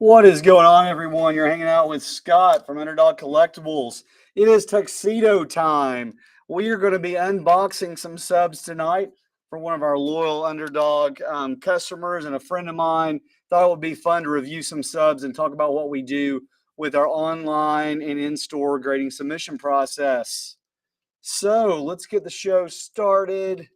What is going on, everyone? You're hanging out with Scott from Underdog Collectibles. It is Tuxedo time. We are going to be unboxing some subs tonight for one of our loyal Underdog customers and a friend of mine. Thought it would be fun to review some subs and talk about what we do with our online and in-store grading submission process. So let's get the show started.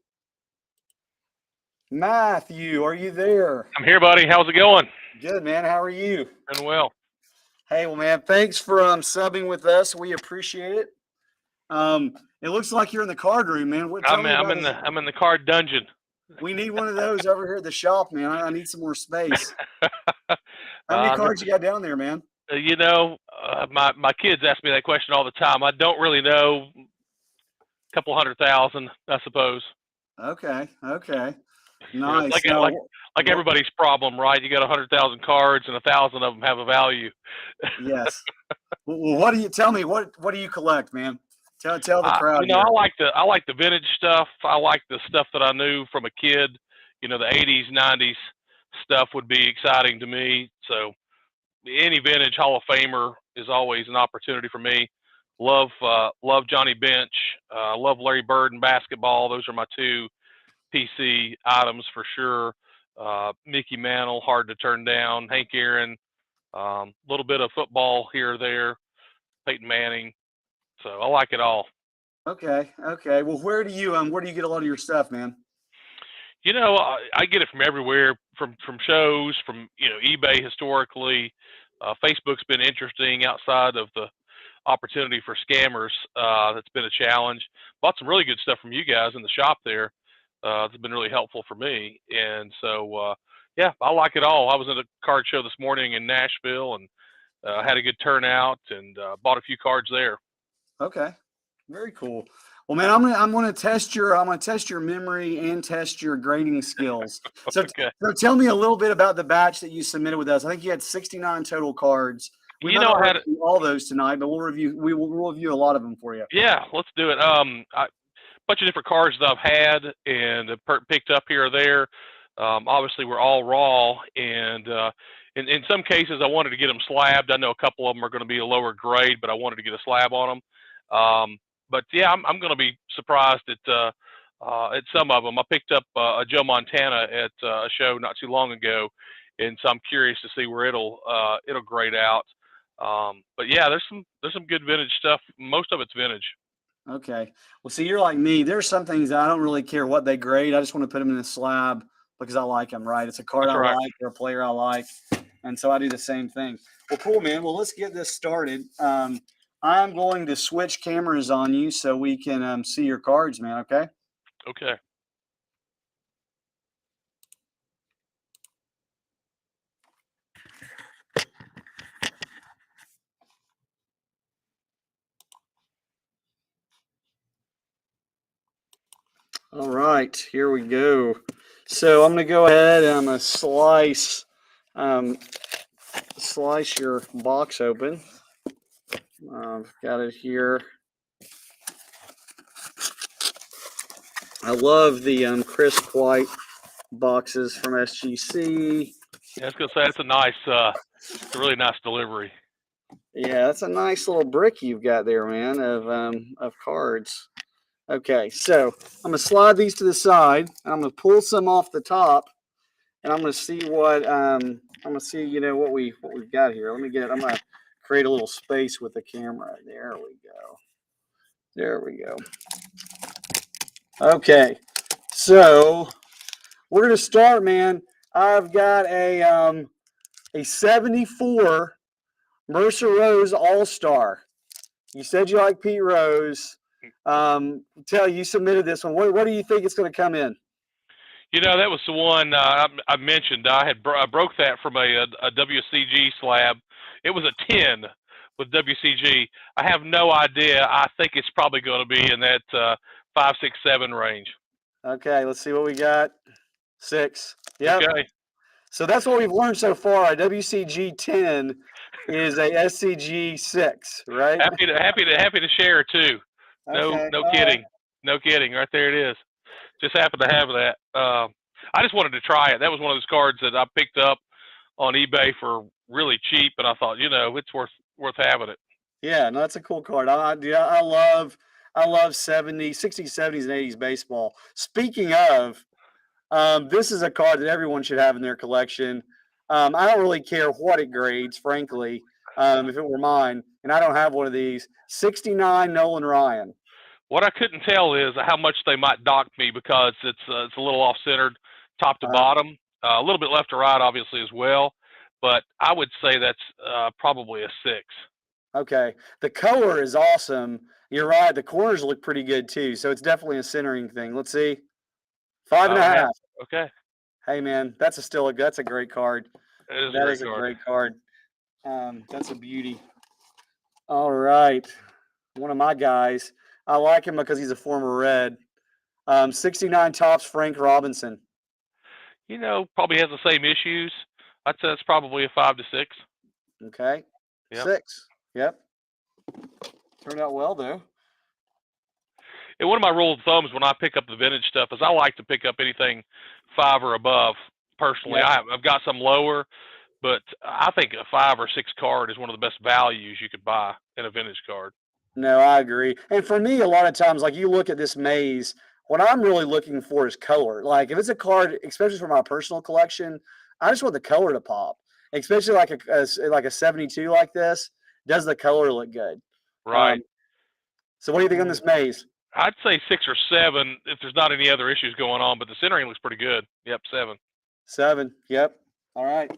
Matthew, are you there? I'm here, buddy. How's it going? Good, man. How are you? Doing well. Hey, well, man, thanks for subbing with us. We appreciate it. It looks like you're in the card room, man. I'm in the card dungeon. We need one of those over here at the shop, man. I need some more space. How many cards you got down there, man? My kids ask me that question all the time. I don't really know. A couple 100,000, I suppose. Okay. Nice. Like now, everybody's problem, right? You got 100,000 cards, and 1,000 of them have a value. Yes. Well, what do you tell me? What do you collect, man? Tell the crowd. I like the vintage stuff. I like the stuff that I knew from a kid. The 80s, 90s stuff would be exciting to me. So any vintage Hall of Famer is always an opportunity for me. Love Johnny Bench. Love Larry Bird and basketball. Those are my two PC items for sure. Mickey Mantle, hard to turn down. Hank Aaron, little bit of football here or there. Peyton Manning. So I like it all. Okay. Well, where do you get a lot of your stuff, man? I get it from everywhere, from shows, from eBay historically. Facebook's been interesting outside of the opportunity for scammers. That's been a challenge. Bought some really good stuff from you guys in the shop there. It's been really helpful for me. And so, I like it all. I was at a card show this morning in Nashville and had a good turnout and bought a few cards there. Okay, very cool. Well, man, I'm gonna test your memory and test your grading skills. So, okay. So tell me a little bit about the batch that you submitted with us. I think you had 69 total cards. We I had all those tonight, but we'll review a lot of them for you. Yeah, let's do it. Bunch of different cards that I've had and picked up here or there. Obviously, we're all raw, and in some cases, I wanted to get them slabbed. I know a couple of them are going to be a lower grade, but I wanted to get a slab on them. But yeah, I'm going to be surprised at some of them. I picked up a Joe Montana at a show not too long ago, and so I'm curious to see where it'll grade out. But yeah, there's some good vintage stuff. Most of it's vintage. Okay. Well, see, you're like me. There's some things that I don't really care what they grade. I just want to put them in a slab because I like them, right? It's a card I like or a player I like. And so I do the same thing. Well, cool, man. Well, let's get this started. I'm going to switch cameras on you so we can see your cards, man, okay? Okay. All right, here we go. So I'm going to go ahead and I'm going to slice your box open. I've got it here. I love the crisp white boxes from SGC. Yeah, I was going to say it's a really nice delivery. Yeah, that's a nice little brick you've got there, man, of cards. Okay, so I'm gonna slide these to the side. I'm gonna pull some off the top, and I'm gonna see what what we've got here. I'm gonna create a little space with the camera. There we go. Okay, so we're gonna start, man. I've got a 74 Mercer Rose All-Star. You said you like Pete Rose. You submitted this one. What do you think it's going to come in? That was the one I mentioned. I broke that from a WCG slab. It was a 10 with WCG. I have no idea. I think it's probably going to be in that 5, 6, 7 range. Okay, let's see what we got. 6. Yeah. Okay. So that's what we've learned so far. A WCG 10 is a SCG 6, right? Happy to share too. No kidding. Right. No kidding. Right there it is. Just happened to have that. I just wanted to try it. That was one of those cards that I picked up on eBay for really cheap, and I thought, it's worth having it. Yeah, no, that's a cool card. I love 70s, 60s, 70s, and 80s baseball. Speaking of, this is a card that everyone should have in their collection. I don't really care what it grades, frankly, if it were mine, and I don't have one of these. 69 Nolan Ryan. What I couldn't tell is how much they might dock me because it's a little off centered, top to Uh, bottom, a little bit left to right, obviously as well. But I would say that's probably a 6. okay. The color is awesome. You're right. The corners look pretty good too. So it's definitely a centering thing. Let's see. Five and Five a and a half. half. Okay, Hey man, that's a great card. it is a That great is a card. great card. That's a beauty. All right. One of my guys. I like him because he's a former Red. 69 tops Frank Robinson. Probably has the same issues. I'd say it's probably a 5 to 6. Okay. Yep. 6. Yep. Turned out well though. And one of my rule of thumbs when I pick up the vintage stuff is I like to pick up anything 5 or above. Personally, Yep. I've got some lower, but I think a 5 or 6 card is one of the best values you could buy in a vintage card. No, I agree. And for me, a lot of times, like you look at this maze, what I'm really looking for is color. Like if it's a card, especially for my personal collection, I just want the color to pop. Especially like like a 72 like this. Does the color look good? Right. Um, so what do you think on Mm. this maze? I'd say 6 or 7 if there's not any other issues going on, but the centering looks pretty good. Yep, 7. 7. Yep. All right.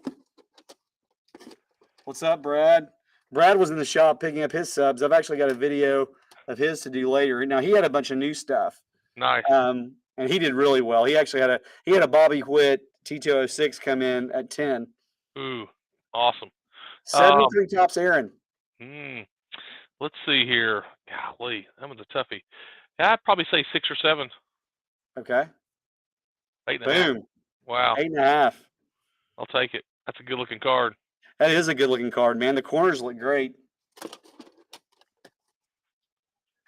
What's up, Brad? Brad was in the shop picking up his subs. I've actually got a video of his to do later. Now he had a bunch of new stuff, Nice. and he did really well. He actually had a Bobby Witt T206 come in at 10. Ooh, awesome. 73 tops Aaron. Mm, let's see here. Golly, that was a toughie. Yeah, I'd probably say 6 or 7. Okay. 8.5. Boom. Wow, 8.5. I'll take it. That's a good looking card. That is a good looking card, man. The corners look great.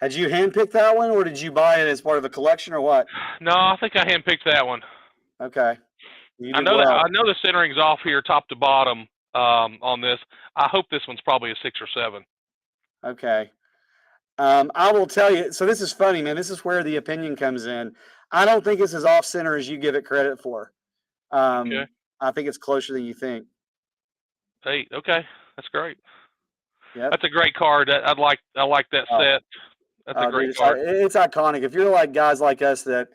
Had you handpicked that one, or did you buy it as part of a collection, or what? No, I think I handpicked that one. Okay. You I did know that well. I know the centering's off here, top to bottom, on this. I hope this one's probably a 6 or 7. Okay. I will tell you. So this is funny, man. This is where the opinion comes in. I don't think it's as off center as you give it credit for. Okay. I think it's closer than you think. 8. Okay, that's great. Yep. That's a great card. I like that Oh, set. That's a great dude, card. it's iconic. If you're like guys like us that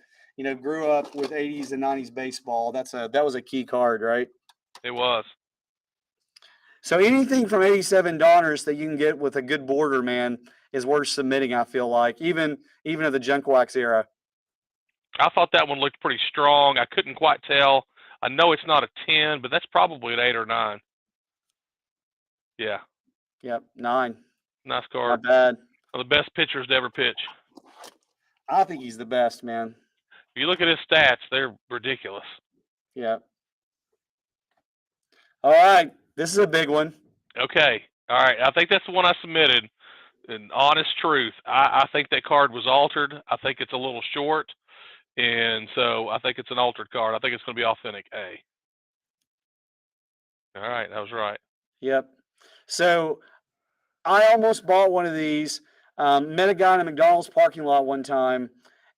grew up with 80s and 90s baseball, that was a key card, right? It was. So anything from 87 Donners that you can get with a good border, man, is worth submitting. I feel like even of the junk wax era. I thought that one looked pretty strong. I couldn't quite tell. I know it's not a 10, but that's probably an 8 or 9. Yeah, Yep, 9. nice Not card. bad. One of the best pitchers to ever pitch. I think he's the best, man. If you look at his stats, they're ridiculous. Yeah. All right. This is a big one. Okay. All right. I think that's the one I submitted. In honest truth, I think that card was altered. I think it's a little short. And so I think it's an altered card. I think it's going to be authentic A. All right. That was right. Yep. So I almost bought one of these. Met a guy in a McDonald's parking lot one time,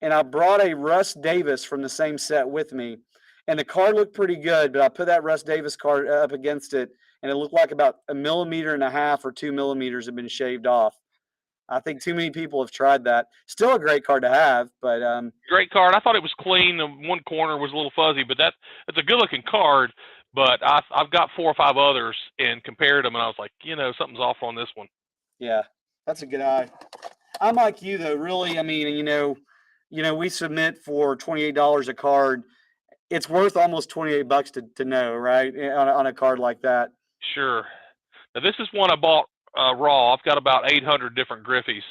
and I brought a Russ Davis from the same set with me. And the card looked pretty good, but I put that Russ Davis card up against it, and it looked like about 1.5 millimeters or 2 millimeters had been shaved off. I think too many people have tried that. Still a great card to have, but Great card. I thought it was clean. The one corner was a little fuzzy, but it's a good looking card. But I've got 4 or 5 others and compared them, and I was like, something's off on this one. yeah, that's a good eye. I'm like you though, really. I mean, we submit for $28 a card. It's worth almost $28 to know, right? On a card like that. Sure. Now this is one I bought raw. I've got about 800 different Griffies,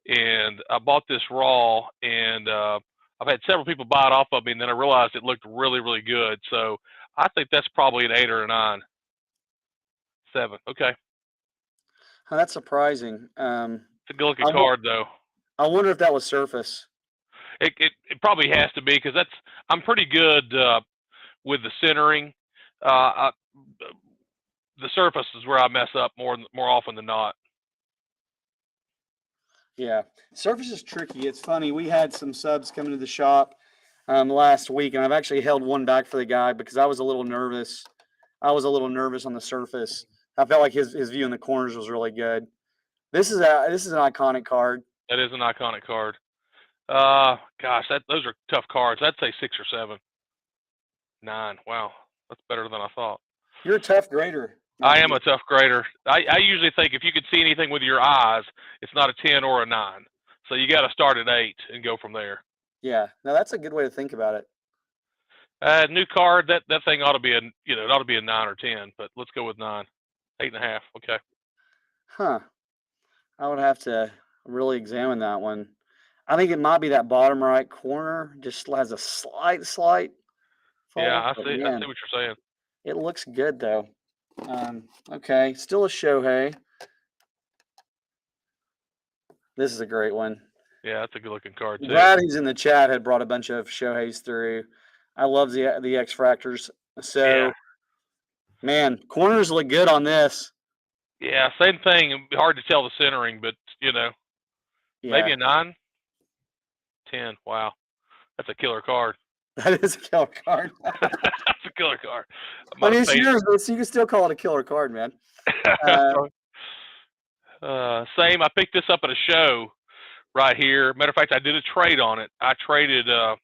and I bought this raw, and I've had several people buy it off of me, and then I realized it looked really, really good. So I think that's probably an 8 or a 9. 7. Okay. Oh, that's surprising. It's a good looking I, card though. I wonder if that was surface. It probably has to be because I'm pretty good with the centering. the surface is where I mess up more often than not. Yeah, surface is tricky. It's funny. We had some subs come into the shop last week, and I've actually held one back for the guy because I was a little nervous. I was a little nervous on the surface. I felt like his view in the corners was really good. This is an iconic card. That is an iconic card. Gosh, those are tough cards. I'd say 6 or 7. 9. Wow, that's better than I thought. You're a tough grader. I am a tough grader. I usually think if you could see anything with your eyes, it's not a 10 or a 9. So you got to start at 8 and go from there. Yeah, no, that's a good way to think about it. New card. That thing ought to be it ought to be a 9 or 10, but let's go with 9. 8.5. Okay. Huh. I would have to really examine that one. I think it might be that bottom right corner. Just has a slight fall. Yeah, I but see. man, I see what you're saying. it looks good though. Okay, still a Shohei. This is a great one. Yeah, that's a good looking card too. Glad he's in the chat had brought a bunch of Shoheis through. I love the X Fractors. So, Yeah. man, corners look good on this. Yeah, same thing. It'd be hard to tell the centering, but Yeah. maybe a 9, 10. Wow, that's a killer card. That is a killer card. That's a killer card. I mean, it's yours, but you can still call it a killer card, man. Same. I picked this up at a show right here. Matter of fact, I did a trade on it. I traded, a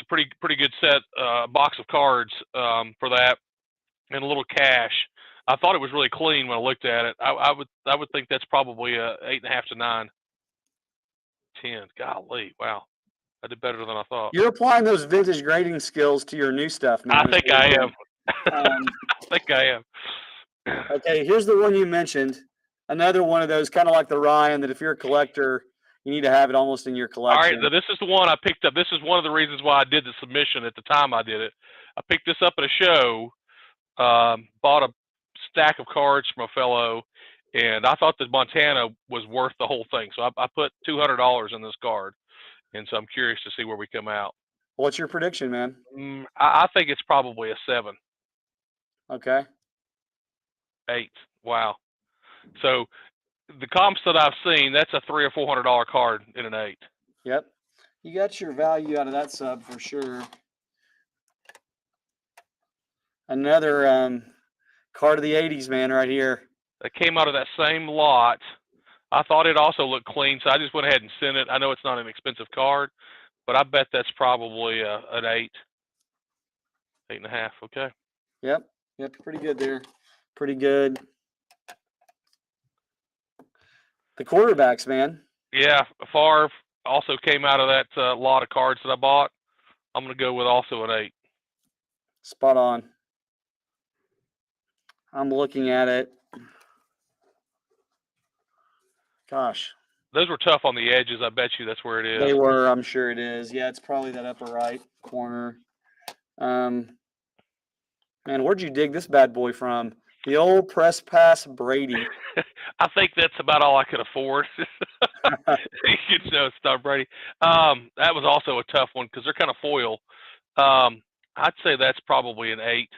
pretty good set box of cards for that, and a little cash. I thought it was really clean when I looked at it. I would think that's probably a 8.5 to 9. 10. Golly, wow. I did better than I thought. You're applying those vintage grading skills to your new stuff, man. I think I am. I think I am. Okay, here's the one you mentioned. Another one of those, kind of like the Ryan, that if you're a collector, you need to have it almost in your collection. All right, so this is the one I picked up. This is one of the reasons why I did the submission at the time I did it. I picked this up at a show, bought a stack of cards from a fellow, and I thought that Montana was worth the whole thing. So I put $200 in this card, and so I'm curious to see where we come out. What's your prediction, man? I think it's probably a 7. Okay. 8. Wow. So the comps that I've seen, that's a $300 or $400 card in an 8. Yep. You got your value out of that sub for sure. Another card of the 80s, man, right here. That came out of that same lot. I thought it also looked clean, so I just went ahead and sent it. I know it's not an expensive card, but I bet that's probably an 8. 8.5. Okay. Yep. Pretty good there. Pretty good. The quarterbacks, man. Yeah, Favre also came out of that lot of cards that I bought. I'm going to go with also an 8. Spot on. I'm looking at it. Gosh. Those were tough on the edges. I bet you that's where it is. They were. I'm sure it is. Yeah, it's probably that upper right corner. Man, where'd you dig this bad boy from? The old press pass Brady. I think that's about all I could afford. Stop Brady. That was also a tough one because they're kind of foil. I'd say that's probably an 8.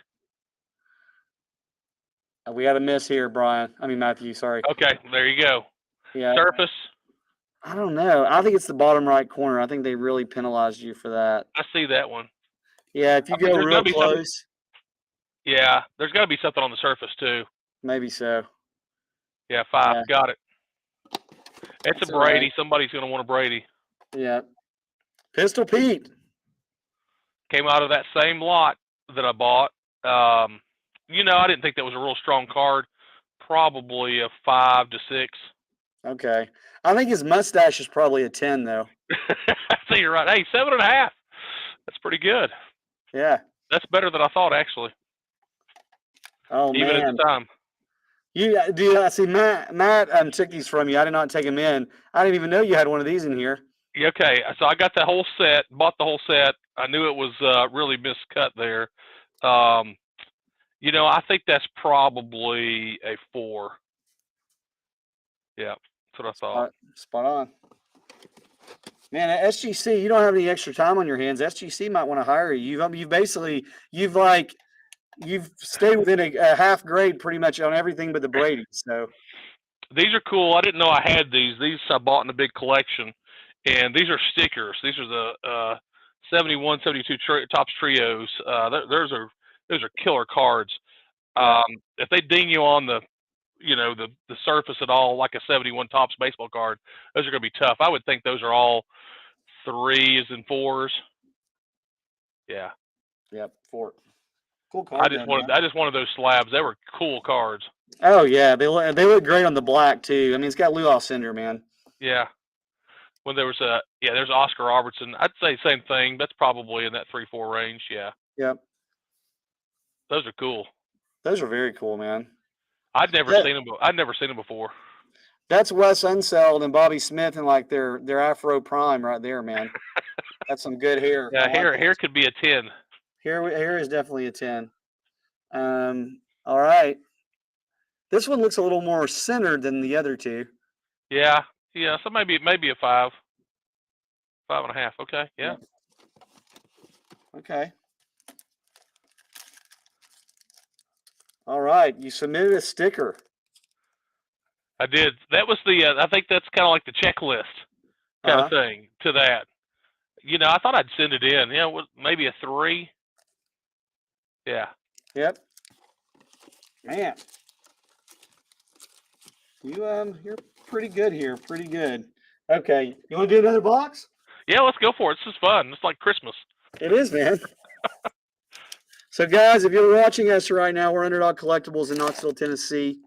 We had a miss here, Matthew, sorry. Okay, there you go. Yeah. Surface? I don't know. I think it's the bottom right corner. I think they really penalized you for that. I see that one. Yeah, if you go real close. Yeah, there's got to be something on the surface too. Maybe so. Yeah, 5. Yeah. Got it. It's a Brady. Right. Somebody's going to want a Brady. Yeah. Pistol Pete. Came out of that same lot that I bought. I didn't think that was a real strong card. Probably a 5 to 6. Okay. I think his mustache is probably a 10, though. So you're right. Hey, 7.5. That's pretty good. Yeah. That's better than I thought, actually. Oh, even man. At the time. I see Matt took these from you. I did not take them in. I didn't even know you had one of these in here. Okay, so I got the whole set, bought the whole set. I knew it was really miscut there. I think that's probably a 4. Yeah, that's what I thought. Spot on. Man, at SGC, you don't have any extra time on your hands. SGC might want to hire you. You've you've stayed within a half grade pretty much on everything but the Brady. So These are cool. I didn't know I had these. These I bought in a big collection, and these are stickers. These are the 71, 72 Topps Trios. Those are killer cards. yeah, If they ding you on the surface at all, like a 71 Topps baseball card, those are going to be tough. I would think those are all threes and fours. Yeah, yep, four. Cool I card just though, wanted man. I just wanted those slabs. They were cool cards. Oh yeah, they look great on the black too. I mean, it's got Lou Alcindor, man. Yeah. When there was there's Oscar Robertson. I'd say same thing. That's probably in that 3-4 range. Yeah, Yep, those are cool. those are very cool, man. I'd never That seen them. I'd never seen them before. that's Wes Unseld and Bobby Smith in like their Afro prime right there, man. That's some good hair. I Yeah, like here it. could be a 10. Here is definitely a 10. All right. This one looks a little more centered than the other two. Yeah, yeah. So maybe a 5, 5.5. Okay, yeah. Yep. Okay. All right. You submitted a sticker. I did. That was the. I think that's kind of like the checklist kind of Uh-huh. thing to that. I thought I'd send it in. Maybe a 3. Yeah. Yep. Man, you're pretty good here. Pretty good. Okay. You want to do another box? Yeah, let's go for it. This is fun. It's like Christmas. It is, man. So, guys, if you're watching us right now, we're Underdog Collectibles in Knoxville, Tennessee.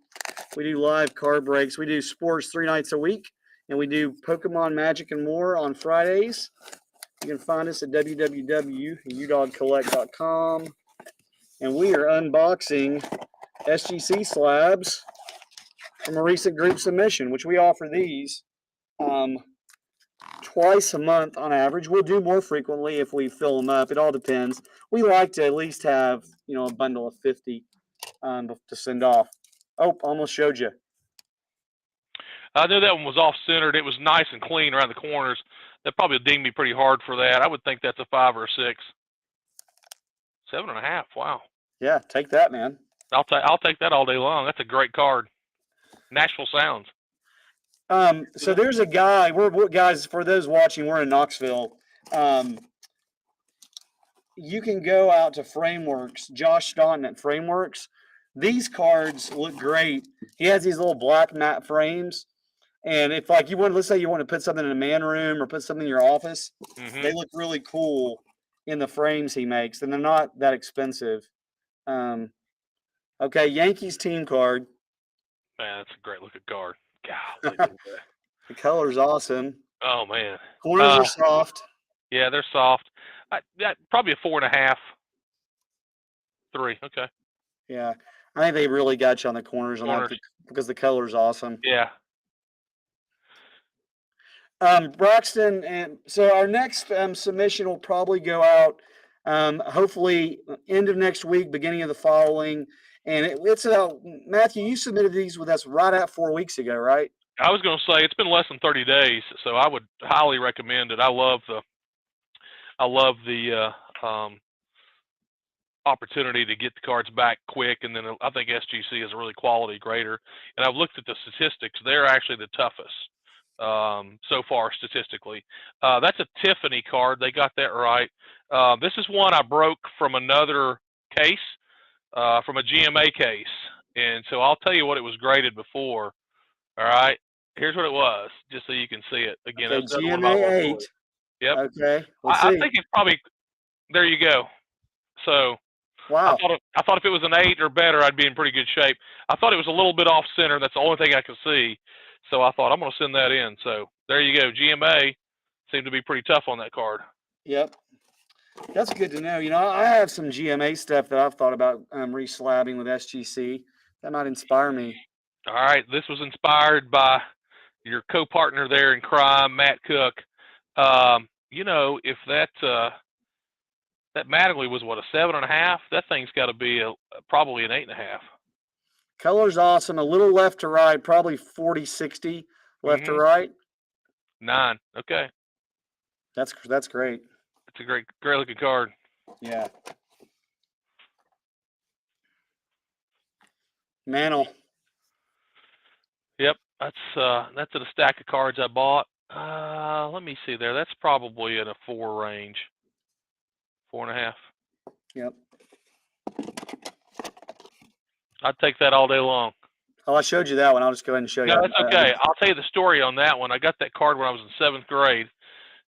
We do live card breaks. We do sports 3 nights a week, and we do Pokemon, Magic, and more on Fridays. You can find us at www.udogcollect.com. And we are unboxing SGC slabs from a recent group submission, which we offer these twice a month on average. We'll do more frequently if we fill them up. It all depends. We like to at least have a bundle of 50 to send off. Oh, almost showed you. I knew that one was off centered. It was nice and clean around the corners. That probably dinged me pretty hard for that. I would think that's a 5 or a 6. 7.5. Wow. Yeah, take that, man. I'll take that all day long. That's a great card. Nashville Sounds. So there's a guy. We're guys, for those watching, we're in Knoxville. You can go out to Frameworks. Josh Staunton at Frameworks. These cards look great. He has these little black matte frames. And if like let's say you want to put something in a man room or put something in your office, they look really cool in the frames he makes, and they're not that expensive. Okay, Yankees team card. Man, that's a great looking card. Golly, look at that. The color's awesome. Oh man. Corners are soft. Yeah, they're soft. Probably a 4.5. 3. Okay. Yeah, I think they really got you on the corners on that because the color's awesome. Yeah. Braxton, and so our next submission will probably go out hopefully end of next week, beginning of the following. And it's about Matthew. You submitted these with us right at 4 weeks ago, right? I was going to say it's been less than 30 days, so I would highly recommend it. I love the opportunity to get the cards back quick, and then I think SGC is a really quality grader. And I've looked at the statistics; they're actually the toughest so far statistically. That's a Tiffany card; they got that right. This is one I broke from another case, from a GMA case, and so I'll tell you what it was graded before. All right, here's what it was, just so you can see it. Again, Okay, that's another one about GMA 8. Yep. Okay, I think it's probably, there you go. So wow. I thought if it was an 8 or better, I'd be in pretty good shape. I thought it was a little bit off center. That's the only thing I could see. So I thought I'm going to send that in. So there you go. GMA seemed to be pretty tough on that card. Yep. That's good to know. I have some GMA stuff that I've thought about reslabbing with SGC. That might inspire me. All right. This was inspired by your co-partner there in crime, Matt Cook. If that Mattingly was what, a 7.5? That thing's got to be probably an 8.5. Color's awesome. A little left to right, probably 40-60 left to right. 9. Okay. That's great. It's a great looking card. Yeah. Mantle. Yep, that's in a stack of cards I bought. Let me see there. That's probably in a 4 range, 4.5. Yep. I'd take that all day long. Oh, I showed you that one. I'll just go ahead and show No, you. that's okay. I'll tell you the story on that one. I got that card when I was in 7th grade.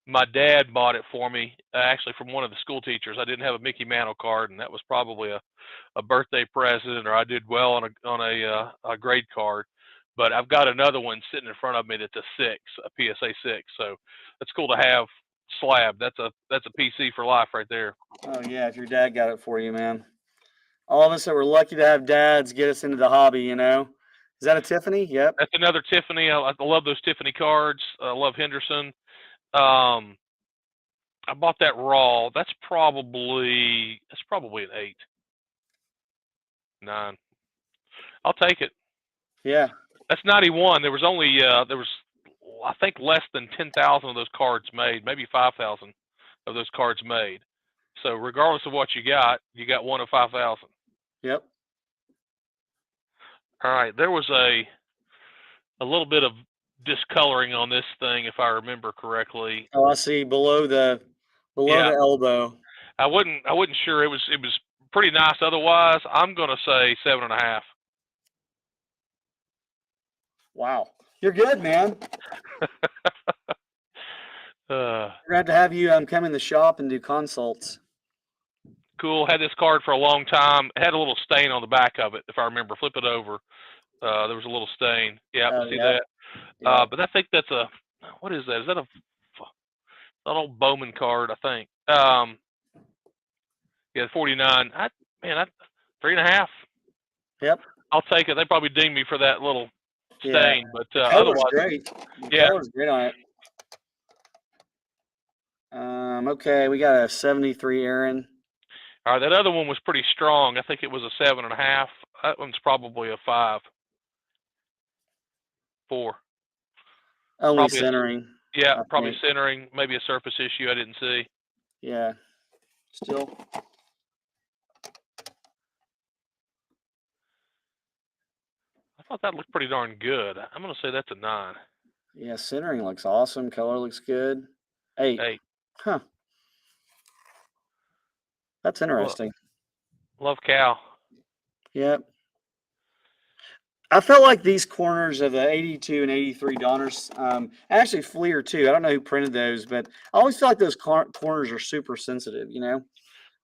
My dad bought it for me, actually from one of the school teachers. I didn't have a Mickey Mantle card, and that was probably a birthday present, or I did well on a grade card. But I've got another one sitting in front of me that's a 6, a PSA 6. So that's cool to have slab. That's a PC for life right there. Oh yeah, if your dad got it for you, man. All of us that were lucky to have dads get us into the hobby, you know. Is that a Tiffany? Yep. That's another Tiffany. I love those Tiffany cards. I love Henderson. Um, I bought that raw. That's probably an 8, 9. I'll take it. Yeah. That's 91. There was only I think less than 10,000 of those cards made, maybe 5,000 of those cards made. So regardless of what you got one of 5,000. Yep. All right, there was a little bit of discoloring on this thing, if I remember correctly. Oh, I see below the Yeah, elbow. I wasn't sure. It was pretty nice. Otherwise, I'm gonna say 7.5. Wow. You're good, man. uh, We're going to have you come in the shop and do consults. cool. Had this card for a long time. It had a little stain on the back of it, if I remember. Flip it over. There was a little stain. Yeah, Oh, see yep. that? Yep. But I think that's a, what is that? Is that an old Bowman card? I think. Yeah, 49. Man, 3.5. Yep. I'll take it. They probably ding me for that little Yeah. stain, but The color's otherwise, great. The yeah. color's great on it. Okay, we got a 73 Aaron. All right, that other one was pretty strong. I think it was a 7.5. That one's probably a 5, 4. Only Probably centering. yeah, I probably think. centering. Maybe a surface issue I didn't see. Yeah. Still. I thought that looked pretty darn good. I'm gonna say that's a 9. Yeah, centering looks awesome. Color looks good. 8. 8. Huh. That's interesting. Love Cal. Yep. I felt like these corners of the 82 and 83 Donners, actually Fleer too. I don't know who printed those, but I always feel like those corners are super sensitive, you know?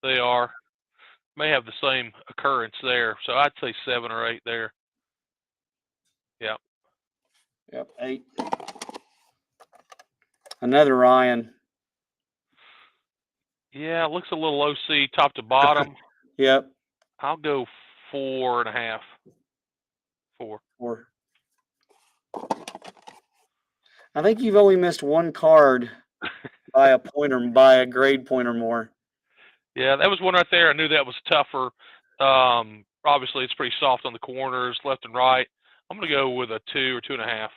They are. May have the same occurrence there. So I'd say 7 or 8 there. Yeah. Yep, 8. Another Ryan. Yeah, it looks a little OC top to bottom. Yep. I'll go 4.5. 4. 4. I think you've only missed one card by a grade point or more. Yeah, that was one right there. I knew that was tougher. Obviously, it's pretty soft on the corners, left and right. I'm going to go with a 2 or 2.5.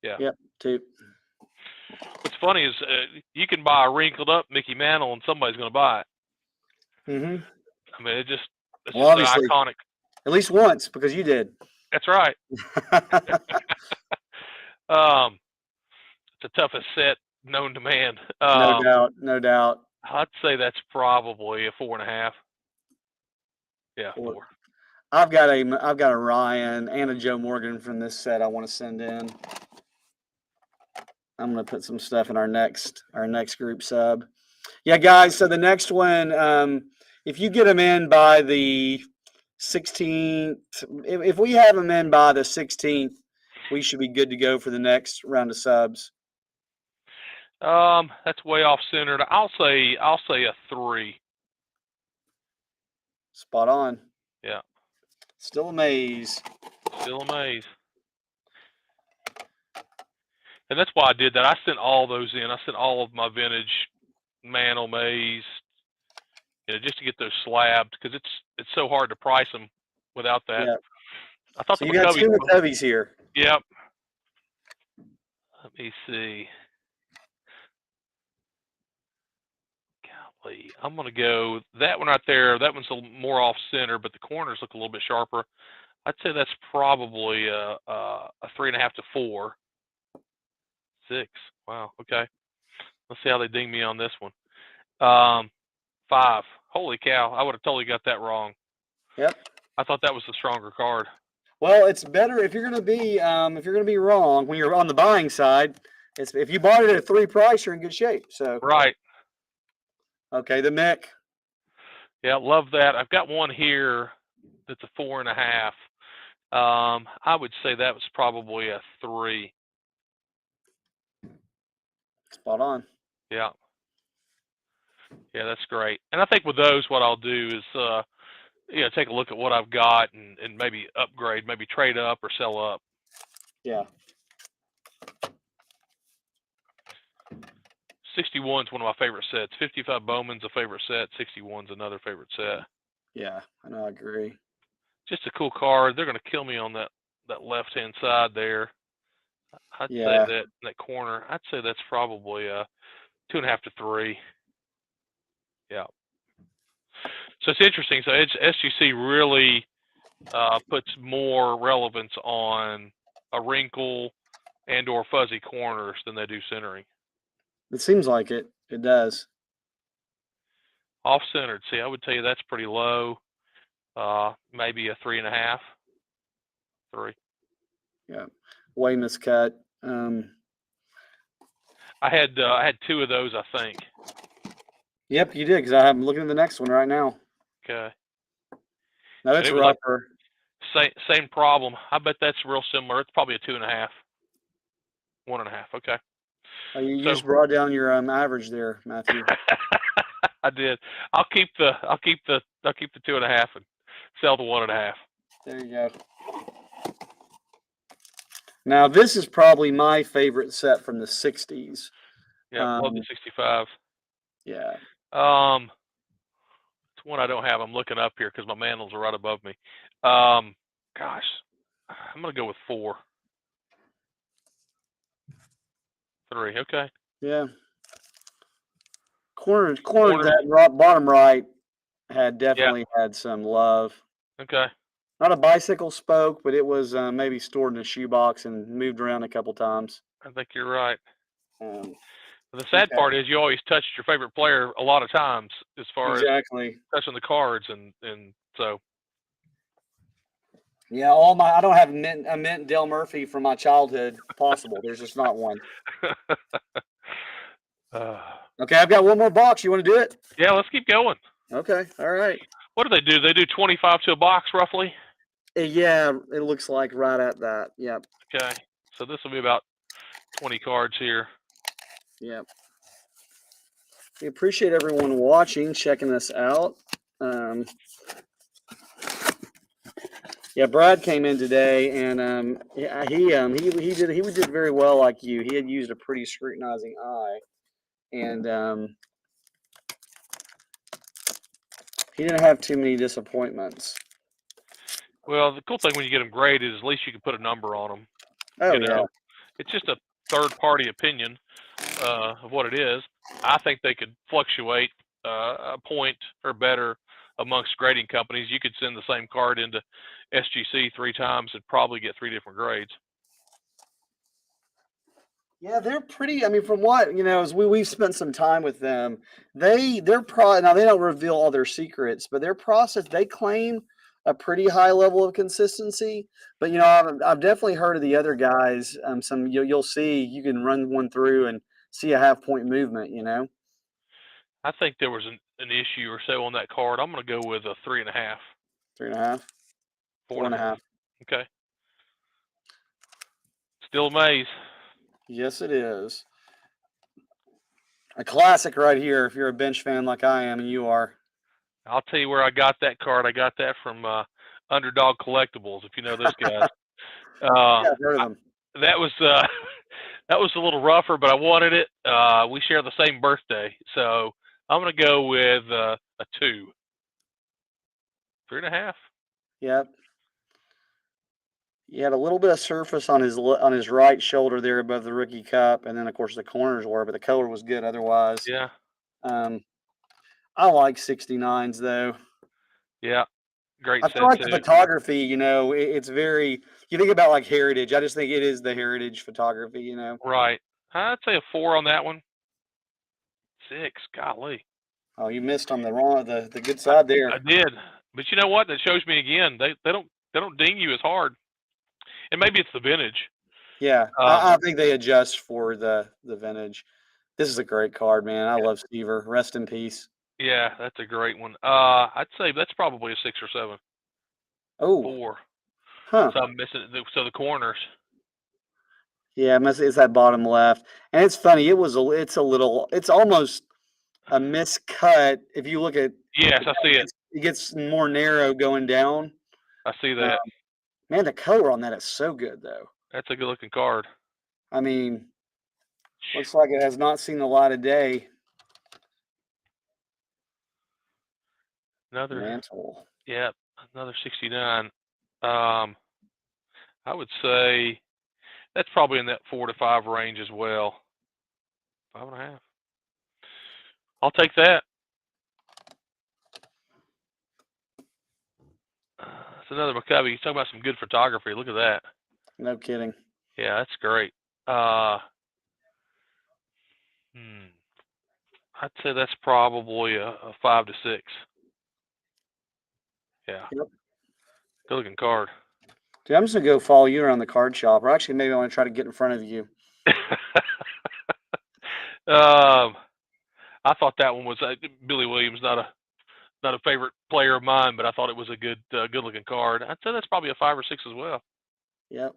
Yeah. Yep, 2. What's funny is you can buy a wrinkled up Mickey Mantle and somebody's going to buy it. Mm-hmm. I mean, it's Well, just an obviously, iconic. at least once because you did. That's right. It's the toughest set known to man. No doubt. No doubt. I'd say that's probably a 4.5. Yeah, 4. I've got a Ryan and a Joe Morgan from this set I want to send in. I'm gonna put some stuff in our next group sub. Yeah, guys. So the next one, if you get them in by the 16th, if we have them in by the 16th, we should be good to go for the next round of subs. That's way off centered. I'll say a 3. Spot on. Yeah. Still a maze. Still a maze. And that's why I did that. I sent all those in. I sent all of my vintage Mantle maze, just to get those slabbed because it's so hard to price them without that. Yeah. I thought So the you got McCovey. 2 McCoveys here. Yep. Let me see. Golly, I'm gonna go that one right there. That one's a little more off center, but the corners look a little bit sharper. I'd say that's probably a 3.5 to 4. 6. Wow. Okay. Let's see how they ding me on this one. 5. Holy cow! I would have totally got that wrong. Yep. I thought that was the stronger card. Well, it's better if you're gonna be wrong when you're on the buying side. It's if you bought it at a 3 price, you're in good shape. So Right. okay, the Mick. Yeah, love that. I've got one here that's a 4.5. I would say that was probably a 3. Spot on. Yeah. Yeah, that's great. And I think with those, what I'll do is, take a look at what I've got and maybe upgrade, maybe trade up or sell up. Yeah. 61's one of my favorite sets. 55 Bowman's a favorite set. 61's another favorite set. Yeah, I agree. Just a cool card. They're going to kill me on that left-hand side there. I'd say that corner. I'd say that's probably a 2.5 to 3. Yeah. So it's interesting. So SGC really puts more relevance on a wrinkle and or fuzzy corners than they do centering. It seems like it. It does. Off-centered. See, I would tell you that's pretty low. Maybe a 3.5. 3. Yeah. Way miscut. I had 2 of those, I think. Yep, you did, because I'm looking at the next one right now. Okay. Now that's rougher. Like same problem. I bet that's real similar. It's probably a 2.5. 1.5. Okay. You just brought down your average there, Matthew. I did. I'll keep the 2.5 and sell the 1.5. There you go. Now this is probably my favorite set from the '60s. Yeah, love the 65. Yeah. It's one I don't have. I'm looking up here because my mantles are right above me. Gosh, I'm gonna go with 4. 3. Okay. Yeah. Corner that bottom right had definitely had some love. Okay. Not a bicycle spoke, but it was maybe stored in a shoebox and moved around a couple times. I think you're right. The sad okay. part is you always touched your favorite player a lot of times as far as touching the cards, and so. Yeah, I don't have a mint Dale Murphy from my childhood possible. There's just not one. Okay, I've got one more box. You want to do it? Yeah, let's keep going. Okay, all right. What do? They do 25 to a box roughly? Yeah, it looks like right at that. Yep. Okay, so this will be about 20 cards here. Yep. We appreciate everyone watching, checking us out. Yeah, Brad came in today, and he did very well like you. He had used a pretty scrutinizing eye, and he didn't have too many disappointments. Well, the cool thing when you get them graded is at least you can put a number on them. Oh, yeah. It's just a third-party opinion of what it is. I think they could fluctuate a point or better amongst grading companies. You could send the same card into SGC 3 times and probably get 3 different grades. Yeah, they're pretty. I mean, from what as we've spent some time with them, they're probably now they don't reveal all their secrets, but their process they claim a pretty high level of consistency. But I've definitely heard of the other guys. Some you'll see you can run one through and see a half-point movement. I think there was an issue or so on that card. I'm going to go with a 3.5. 3.5. 4.5. Okay. Still a maze. Yes, it is. A classic right here. If you're a bench fan like I am, and you are. I'll tell you where I got that card. I got that from Underdog Collectibles. If you know those guys. Yeah, I've heard of them. That was a little rougher, but I wanted it. We share the same birthday, so I'm going to go with a 2. 3.5. Yep. He had a little bit of surface on his right shoulder there above the rookie cup, and then of course the corners were, but the color was good otherwise. Yeah. I like 69s though. Yeah, great I feel set like the too. photography, it's very. You think about like heritage. I just think it is the heritage photography. Right. I'd say a 4 on that one. 6. Golly. Oh, you missed on the good I side I there. did. But you know what? That shows me again. They don't ding you as hard. And maybe it's the vintage. Yeah, Um, I think they adjust for the vintage. This is a great card, man. I yeah, love Seaver. Rest in peace. yeah, that's a great one. I'd say that's probably a 6 or 7. Oh, 4. huh. So I'm missing so the corners. Yeah, it's that bottom left, and it's funny. It's almost a miscut. If you look at Yes, the I card, see it. it gets more narrow going down. I see Uh, that. Man, the color on that is so good, though. That's a good looking card. I mean, looks like it has not seen the light of day. Another, Mantle. yeah, another 69. Um, I would say that's probably in that 4 to 5 range as well. 5.5. I'll take that. It's another McCubby. You talk about some good photography. Look at that. No kidding. Yeah, that's great. Uh, hmm, I'd say that's probably a 5 to 6. Yeah, Yep. good looking card. Dude, I'm just gonna go follow you around the card shop, or actually, maybe I want to try to get in front of you. um, I thought that one was Billy Williams, not a favorite player of mine, but I thought it was a good looking card. I'd say that's probably a 5 or 6 as well. Yep.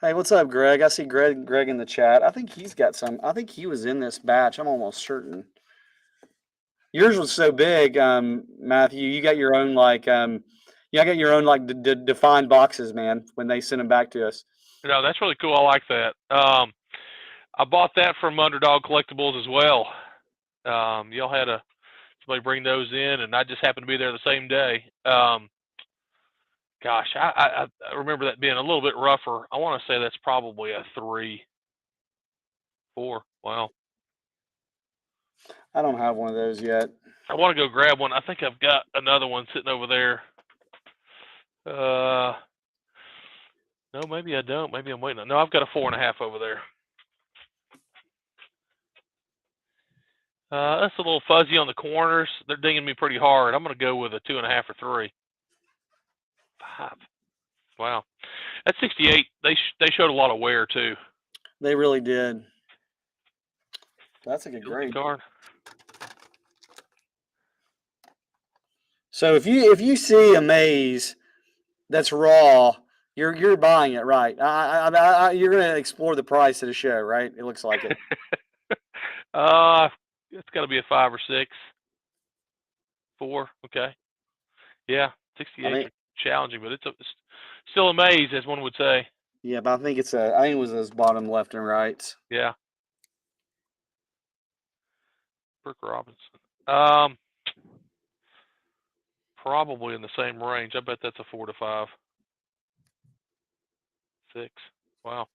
Hey, what's up, Greg? I see Greg in the chat. I think he's got some. I think he was in this batch. I'm almost certain. Yours was so big, Matthew. You got your own like defined boxes, man. When they send them back to us. No, that's really cool. I like that. I bought that from Underdog Collectibles as well. Y'all had somebody bring those in, and I just happened to be there the same day. Gosh, I remember that being a little bit rougher. I want to say that's probably a 3, 4. Wow. I don't have one of those yet. I want to go grab one. I think I've got another one sitting over there. No, maybe I don't. Maybe I'm waiting. No, I've got a 4.5 over there. That's a little fuzzy on the corners. They're dinging me pretty hard. I'm going to go with a 2.5 or 3. 5. Wow. At 68, they showed a lot of wear too. They really did. That's a good Good looking grade. card. So if you see a maze that's raw, you're buying it, right? You're gonna explore the price at a show, right? It looks like it. It's got to be a 5 or 6. 4. Okay. Yeah, I 68's think, challenging, but it's still a maze, as one would say. yeah, but I think it was those bottom left and rights. Yeah. Brooke Robinson. Um, Probably in the same range. I bet that's a 4 to 5. 6. Wow.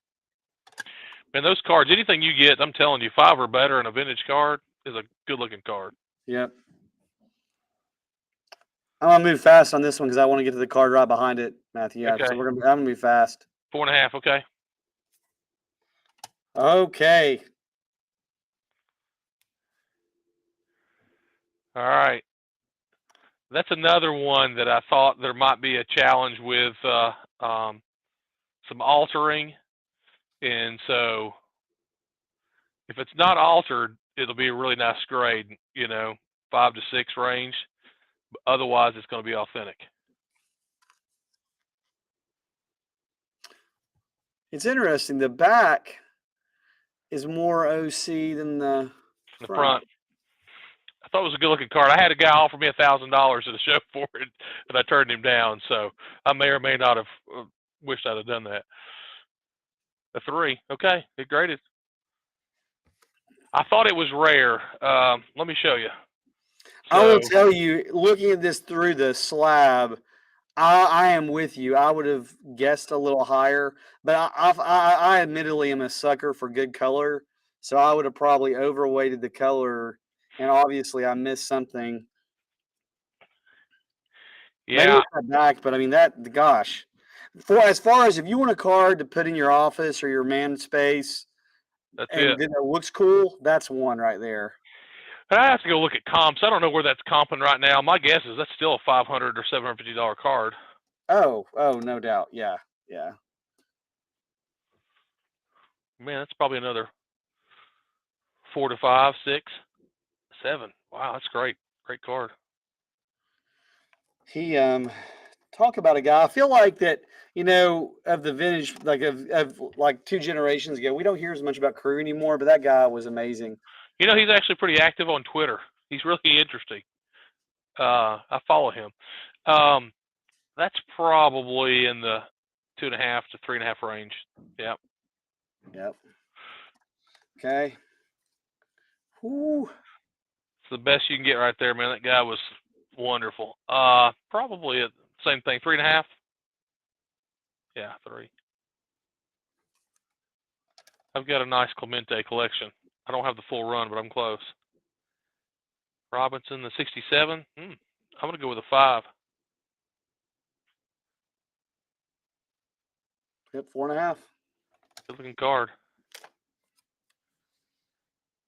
Man, those cards, anything you get, I'm telling you, 5 or better in a vintage card is a good looking card. Yep. I'm gonna move fast on this one because I want to get to the card right behind it, Matthew. Yeah, so Okay. I'm gonna be fast. 4.5. Okay. Okay. All right. That's another one that I thought there might be a challenge with some altering. And so if it's not altered, it'll be a really nice grade, 5 to 6 range. Otherwise, it's going to be authentic. It's interesting. The back is more OC than the The front. front, I thought it was a good looking card. I had a guy offer me $1,000 at a show for it, and I turned him down. So I may or may not have wished I'd have done that. A 3. Okay, it graded. I thought it was rare. Let me show you. I will So tell you, looking at this through the slab, I am with you. I would have guessed a little higher, but I admittedly am a sucker for good color, so I would have probably overweighted the color, and obviously I missed something. Maybe Yeah, it's not back, but I mean that. Gosh, as far as if you want a card to put in your office or your man space, that's and it. then it looks cool, that's one right there. But I have to go look at comps. I don't know where that's comping right now. My guess is that's still a $500 or $750 card. Oh, no doubt. Yeah, yeah. Man, that's probably another 4 to 5, 6, 7. Wow, that's great. Great card. He talk about a guy. I feel like that, of the vintage, like of like 2 generations ago, we don't hear as much about Crew anymore, but that guy was amazing. You know, he's actually pretty active on Twitter. He's really interesting. I follow him. Um, that's probably in the 2.5 to 3.5 range. Yeah, Yep. Okay. Whew. it's the best you can get right there, man. That guy was wonderful. Probably same thing, 3.5. Yeah, 3. I've got a nice Clemente collection. I don't have the full run, but I'm close. Robinson, the 67. I'm gonna go with a 5. Yep. 4.5. Good looking card.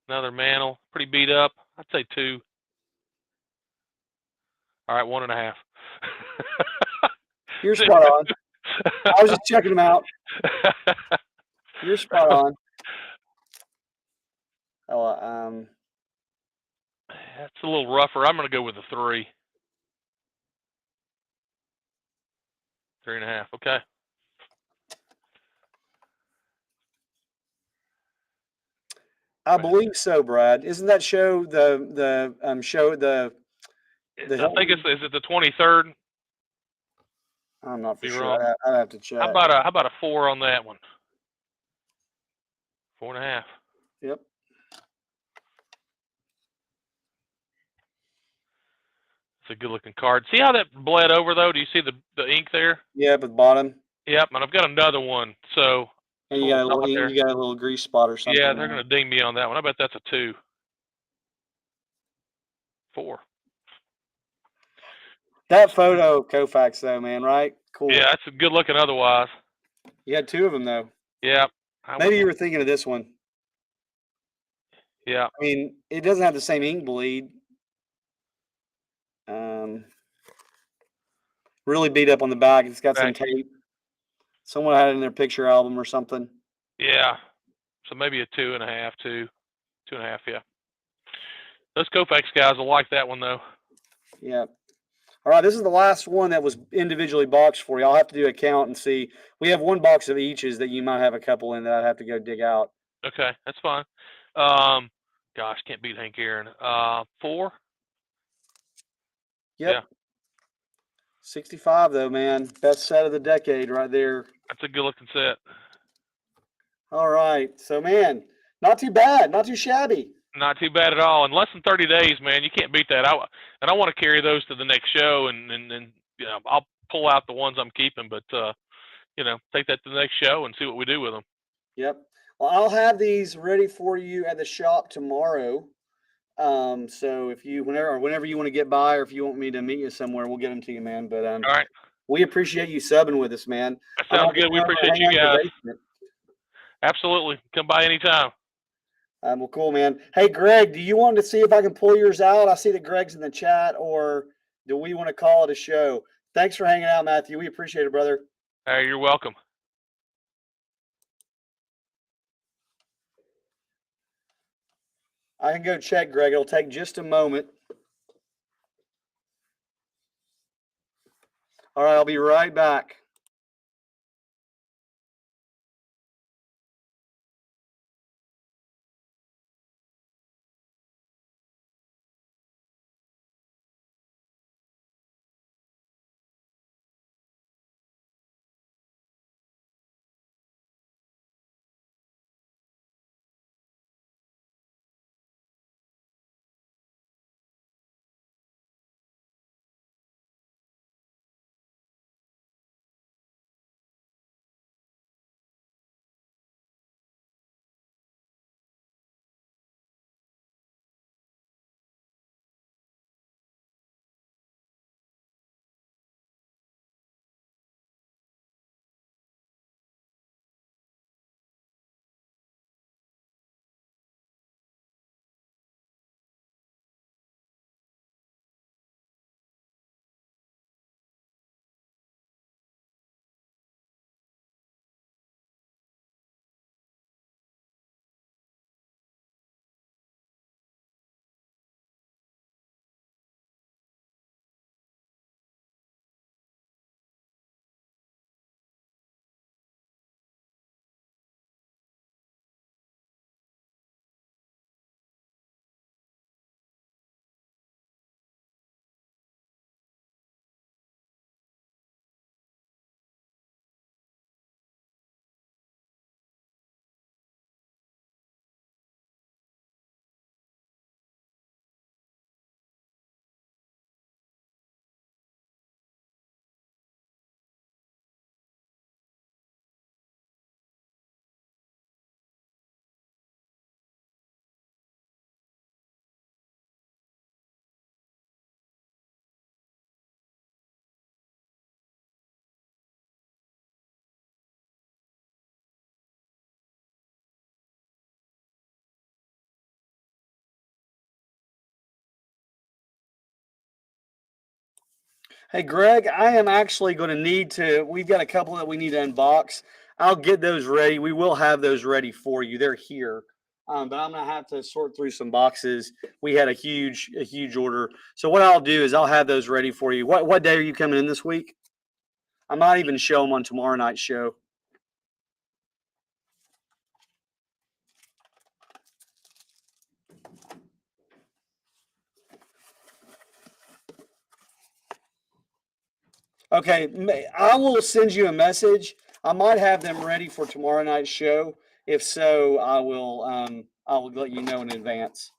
Another Mantle, pretty beat up. I'd say 2. All right, 1.5. You're spot on. I was just checking them out. You're spot on. Oh, That's a little rougher. I'm going to go with a 3. 3.5. Okay. I believe so, Brad. Isn't that show the show the I think it's, is it the 23rd? I'm not for Be sure. wrong. I'd have to How check. about a 4 on that one? 4.5. Yep. It's a good looking card. See how that bled over though? Do you see the ink there? Yeah, but bottom. Yep, and I've got another one. So And it's a little dot there. you got a little grease spot or something Yeah, they're there. going to ding me on that one. I bet that's a 2. 4. That photo of Koufax though, man, right? Cool. Yeah, that's a good looking otherwise. You had 2 of them though. Yeah. Maybe you were thinking of this one. Yeah. I mean, it doesn't have the same ink bleed. Really beat up on the back. It's got some Back. tape. Someone had it in their picture album or something. Yeah. So maybe a 2.5, 2, 2.5. Yeah. Those Koufax guys will like that one though. Yeah. All right, this is the last one that was individually boxed for you. I'll have to do a count and see. We have 1 box of eaches that you might have a couple in that I'd have to go dig out. Okay, that's fine. Gosh, can't beat Hank Aaron. 4. Yep. Yeah, 65 though, man. Best set of the decade right there. that's a good looking set. All right. So, man, not too bad. Not too shabby. Not too bad at all. In less than 30 days, man, you can't beat that. And I want to carry those to the next show, and you know, I'll pull out the ones I'm keeping, but you know, take that to the next show and see what we do with them. Yep. Well, I'll have these ready for you at the shop tomorrow. So if you whenever you want to get by, or if you want me to meet you somewhere, we'll get them to you, man. But All right, we appreciate you subbing with us, man. that I sounds might be good. We coming over appreciate and hang you out in your guys. basement. Absolutely, come by anytime. Well, cool, man. Hey, Greg, do you want to see if I can pull yours out? I see that Greg's in the chat, or do we want to call it a show? Thanks for hanging out, Matthew. We appreciate it, brother. Hey, you're welcome. I can go check, Greg. It'll take just a moment. All right, I'll be right back. Hey, Greg, I am actually going to need to. We've got a couple that we need to unbox. I'll get those ready. We will have those ready for you. They're here. But I'm going to have to sort through some boxes. We had a huge order. So what I'll do is I'll have those ready for you. What day are you coming in this week? I might even show them on tomorrow night's show. Okay, I will send you a message. I might have them ready for tomorrow night's show. If so, I will let you know in advance.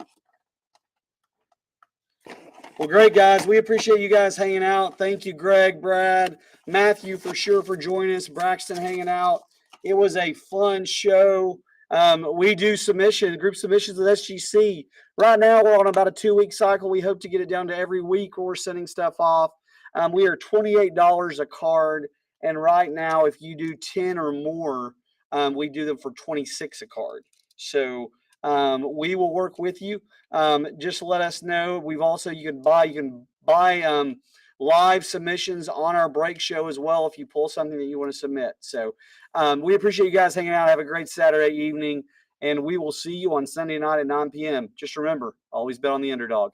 Well, great guys. We appreciate you guys hanging out. Thank you, Greg, Brad, Matthew for sure for joining us. Braxton hanging out. It was a fun show. We do group submissions with SGC. Right now, we're on about a 2-week cycle. We hope to get it down to every week where we're sending stuff off. We are $28 a card. And right now, if you do 10 or more, we do them for 26 a card. So we will work with you. Just let us know. You can buy live submissions on our break show as well if you pull something that you want to submit. So we appreciate you guys hanging out. Have a great Saturday evening, and we will see you on Sunday night at 9 p.m. Just remember, always bet on the underdog.